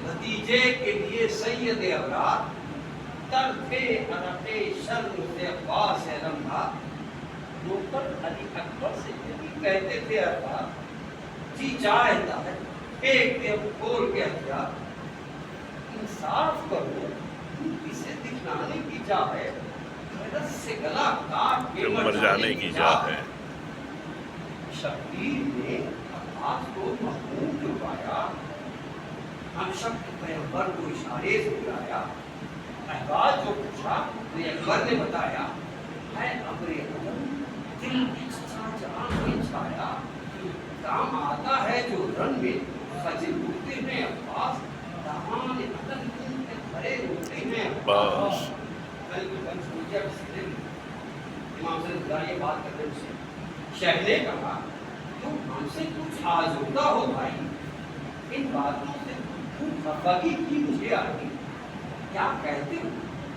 بھتیجے کے لیے سید اولاد در تھے عرقے شرم سے عباس علم تھا نوکر علی اکبر سے یہی کہتے تھے ارباب جی چاہتا ہے ایک دم کھول کے ہتھیار انصاف کرو اسے دکھلانے کی چاہ ہے رس سے گلا کاٹ کے مر جانے کی چاہ ہے شبیر نے عباس کو محمود چھپایا ہم شب کے پیغمبر کو اشارے سے بلایا احباب جو پوچھا تو اکبر نے بتایا ہے امر عالم دل اچھا جان میں چھایا کام آتا ہے جو رن میں خجل ہوتے ہیں عباس دامان عدن کے بھرے ہوتے ہیں عباس کل کی بن سوچا کسی دن امام صلی اللہ یہ بات کرتے اسے شہر نے کہا تو ہم سے کچھ آزودہ ہو بھائی ان باتوں سے خفگی کی مجھے آئی کیا کہتے ہو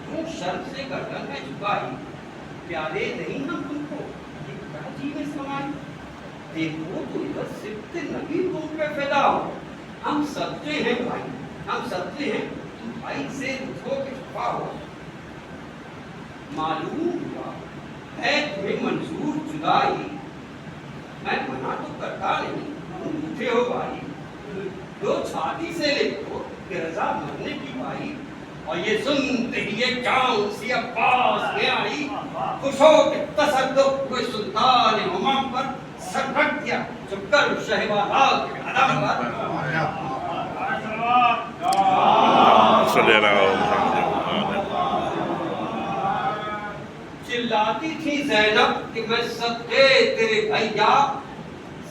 کیوں شرم سے گردن میں جھکائی پیارے نہیں ہم تم کو یہ کیا چیزیں سمائی دیکھو تو ادھر صفت نبی تم پہ فدا ہو ہم سچے ہیں بھائی ہم سچے ہیں تم بھائی سے رکھو کے چھپا ہو معلوم ہوا ہے تمہیں منظور جدائی میں منع تو کرتا نہیں تم اٹھے ہو بھائی دو چھاتی سے لکھو کہ رضا مرنے کی پائی اور یہ سنتے ہی یہ جان سی عباس میں آئی خوش ہو کہ تصدق ہوئے سلطان امام پر سر رکھ دیا چپ کر شہوالہ کے قدم پر چلاتی تھی زینب کہ میں صدقے تیرے بھیا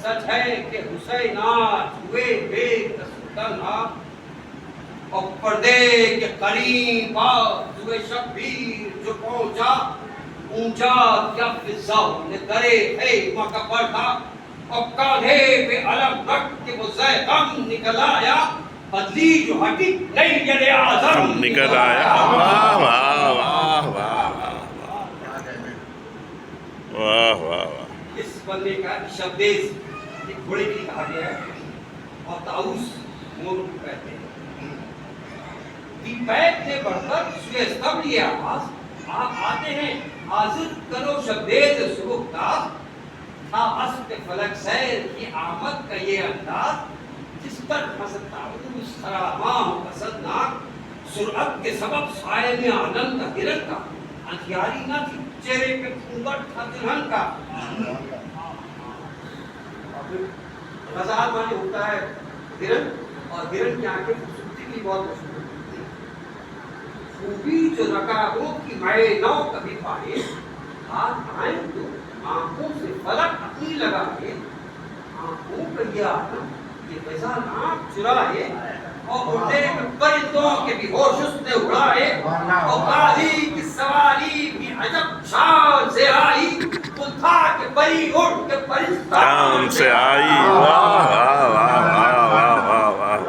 سچ ہے کہ حسین آج ہوئے بے کسوتن آپ اور پردے کے قریب ہوئے شبیر جو پہنچا اونچا کیا فضا نے درے ہے ماں کا پردہ اور کاندھے پہ علم رکھ کے وہ زیغم نکل آیا بدلی جو ہٹی نئی جد اعظم نکل آیا واہ واہ واہ واہ واہ واہ اس بندے کا شبدیز ایک گھوڑے کی کہا گیا ہے اور تاؤس مور کو کہتے ہیں دیپیک نے بڑھ کر سوئے استبل یہ آواز آپ آتے ہیں حاضر کرو شبدیز صبح تاز تھا اسب فلک سیر کی آمد کا یہ انداز جس پر حسدتا اس خراماں قصدناک سرعت کے سبب سائے میں آنند کا گرن کا ہتھیاری نہ تھی چہرے پہ پھونگٹ تھا دلہن کا غزال مانے ہوتا ہے گرن اور گرن کی آنکھیں خوبصورتی کی بہت مشہور خوبی جو رکابوں کی مائے نو کبھی پائے ہاتھ آئیں تو آنکھوں سے فلک اپنی لگائے آنکھوں کا یہ آدم یہ غزال آنکھ چرائے اور اڑے پرندوں کے بھی ہوش اس نے اڑائے اور غازی کی سواری بھی عجب شان سے آئی وہ تھا کہ پری اڑ کے پرستان سے آئی واہ